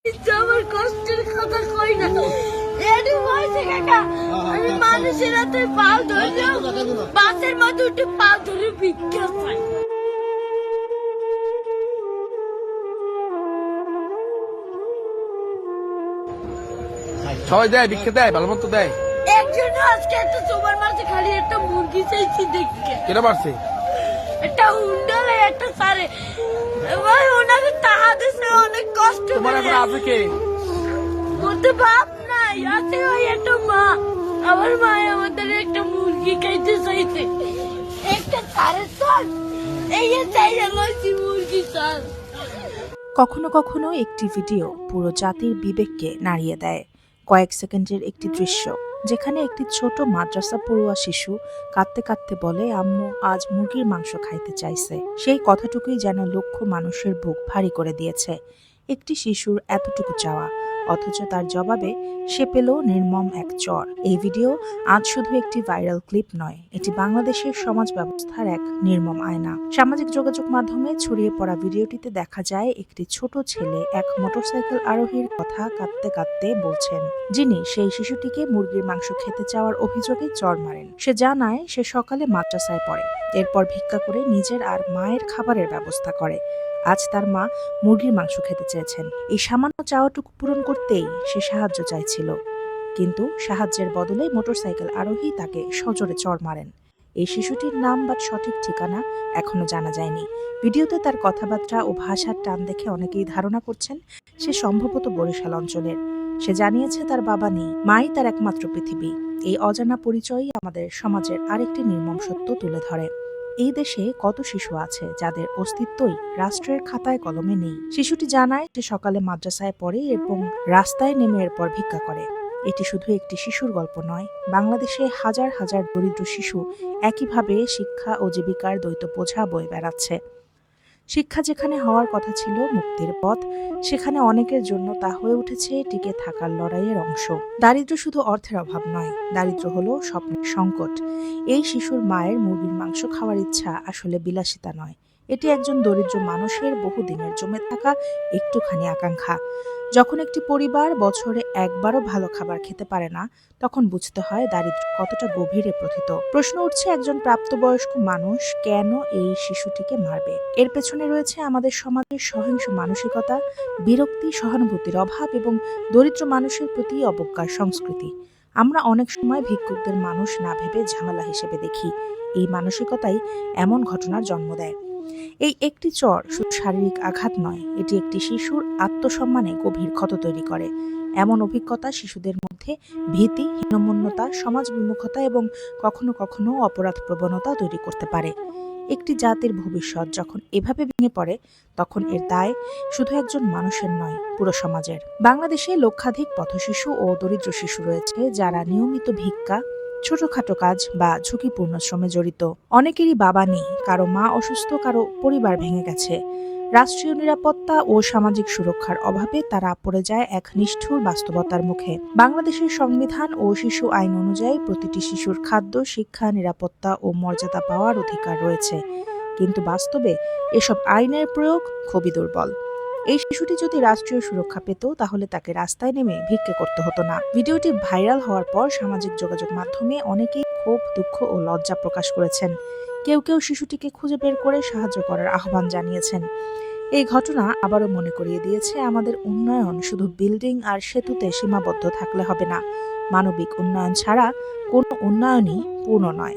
আমার কষ্টের কথা কই না। এডি হইছে কাকা, আমি মানুষের হাতে পাও ধরলেও বাসের মধ্যে উঠে পাও ধরে ভিক্ষা চাই। সবাই দেয়, ভিক্ষা দেয়, ভালো মতো দেয়। একজন আজকে একটা সুপার মার্কেটে খালি একটা মুরগি চাইছি দেখে। কেটা পারছে? একটা হুন্ডালে একটা সারে ভাই ওনাকে টাকা দিছে অনেক কষ্ট তোমার করে। এখন আছে কে? বলতে বাপ নাই, আছে ওই একটা মা। আমার মা আমাদের একটা মুরগি খাইতে চাইছে, একটা সারে চাল এই যে চাই লইছি মুরগি চাল। কখনো কখনো একটি ভিডিও পুরো জাতির বিবেককে নাড়িয়ে দেয়। কয়েক সেকেন্ডের একটি দৃশ্য যেখানে একটি ছোট মাদ্রাসা পড়ুয়া শিশু কাঁদতে কাঁদতে বলে, আম্মু আজ মুরগির মাংস খাইতে চাইছে। সেই কথাটুকুই যেন লক্ষ মানুষের বুক ভারী করে দিয়েছে। একটি শিশুর এতটুকু চাওয়া, অথচ তার জবাবে সে পেল নির্মম এক চর। এই ভিডিও আজ শুধু একটি ভাইরাল ক্লিপ নয়, এটি বাংলাদেশের সমাজ ব্যবস্থার এক নির্মম আয়না। সামাজিক যোগাযোগ মাধ্যমে ছড়িয়ে পড়া ভিডিওটিতে দেখা যায় একটি ছোট ছেলে এক মোটরসাইকেল আরোহীর কথা কাঁদতে কাঁদতে বলছেন, যিনি সেই শিশুটিকে মুরগির মাংস খেতে চাওয়ার অভিযোগে চর মারেন। সে জানায় সে সকালে মাদ্রাসায় পড়ে, এরপর ভিক্ষা করে নিজের আর মায়ের খাবারের ব্যবস্থা করে। আজ তার মা মুরগির মাংস খেতে চেয়েছেন। এই সামান্য চাওয়াটুকু পূরণ করতেই সে সাহায্য চাইছিল, কিন্তু সাহায্যের বদলে মোটরসাইকেল আরোহী তাকে সজোরে চড় মারেন। এই শিশুটির নাম বা সঠিক ঠিকানা এখনো জানা যায়নি। ভিডিওতে তার কথাবার্তা ও ভাষার টান দেখে অনেকেই ধারণা করছেন সে সম্ভবত বরিশাল অঞ্চলের। সে জানিয়েছে তার বাবা নেই, মাই তার একমাত্র পৃথিবী। এই অজানা পরিচয়ই আমাদের সমাজের আরেকটি নির্মম সত্য তুলে ধরে। এই দেশে কত শিশু আছে যাদের অস্তিত্বই রাষ্ট্রের খাতায় কলমে নেই। শিশুটি জানায় সে সকালে মাদ্রাসায় পড়ে এবং রাস্তায় নেমে এরপর ভিক্ষা করে। এটি শুধু একটি শিশুর গল্প নয়, বাংলাদেশে হাজার হাজার দরিদ্র শিশু একইভাবে শিক্ষা ও জীবিকার দ্বৈত বোঝা বয়ে বেড়াচ্ছে। শিক্ষা যেখানে হওয়ার কথা ছিল মুক্তির পথ, সেখানে অনেকের জন্য তা হয়ে উঠেছে টিকে থাকার লড়াইয়ের অংশ। দারিদ্র্য শুধু অর্থের অভাব নয়, দারিদ্র্য হলো স্বপ্নের সংকট। এই শিশুর মায়ের মুরগির মাংস খাওয়ার ইচ্ছা আসলে বিলাসিতা নয়, এটি একজন দরিদ্র মানুষের বহুদিনের জমে থাকা একটুখানি আকাঙ্ক্ষা। যখন একটি পরিবার বছরে একবারও ভালো খাবার খেতে পারে না, তখন বুঝতে হয় দারিদ্র্য কতটা গভীরে প্রথিত। প্রশ্ন উঠছে, একজন প্রাপ্তবয়স্ক মানুষ কেন এই শিশুটিকে মারবে? এর পেছনে রয়েছে আমাদের সমাজের সহিংস মানসিকতা, বিরক্তি, সহানুভূতির অভাব এবং দরিদ্র মানুষের প্রতি অবজ্ঞার সংস্কৃতি। আমরা অনেক সময় ভিক্ষুকদের মানুষ না ভেবে ঝামেলা হিসেবে দেখি। এই মানসিকতাই এমন ঘটনার জন্ম দেয়। এই একটি চর শুধু শারীরিক আঘাত নয়, এটি একটি শিশুর আত্মসম্মানে গভীর ক্ষত তৈরি করে। এমন অভিজ্ঞতা শিশুদের মধ্যে ভীতি, হীনমন্যতা, সমাজ বিমুখতা এবং কখনো কখনো অপরাধ প্রবণতা তৈরি করতে পারে। একটি জাতির ভবিষ্যৎ যখন এভাবে ভেঙে পড়ে, তখন এর দায় শুধু একজন মানুষের নয়, পুরো সমাজের। বাংলাদেশে লক্ষাধিক পথশিশু ও দরিদ্র শিশু রয়েছে যারা নিয়মিত ভিক্ষা, ছোটখাটো কাজ বা ঝুঁকিপূর্ণ শ্রমে জড়িত। অনেকেরই বাবা নেই, কারো মা অসুস্থ, কারো পরিবার ভেঙে গেছে। রাষ্ট্রীয় নিরাপত্তা ও সামাজিক সুরক্ষার অভাবে তারা পড়ে যায় এক নিষ্ঠুর বাস্তবতার মুখে। বাংলাদেশের সংবিধান ও শিশু আইন অনুযায়ী প্রতিটি শিশুর খাদ্য, শিক্ষা, নিরাপত্তা ও মর্যাদা পাওয়ার অধিকার রয়েছে, কিন্তু বাস্তবে এসব আইনের প্রয়োগ খুবই দুর্বল। এই শিশুটি যদি রাষ্ট্রীয় সুরক্ষা পেত, তাহলে তাকে রাস্তায় নেমে ভিক্ষে করতে হতো না। ভিডিওটি ভাইরাল হওয়ার পর সামাজিক যোগাযোগ মাধ্যমে অনেকেই ক্ষোভ, দুঃখ ও লজ্জা প্রকাশ করেছেন। কেউ কেউ শিশুটিকে খুঁজে বের করে সাহায্য করার আহ্বান জানিয়েছেন। এই ঘটনা আবারও মনে করিয়ে দিয়েছে, আমাদের উন্নয়ন শুধু বিল্ডিং আর সেতুতে সীমাবদ্ধ থাকলে হবে না। মানবিক উন্নয়ন ছাড়া কোনো উন্নয়নই পূর্ণ নয়।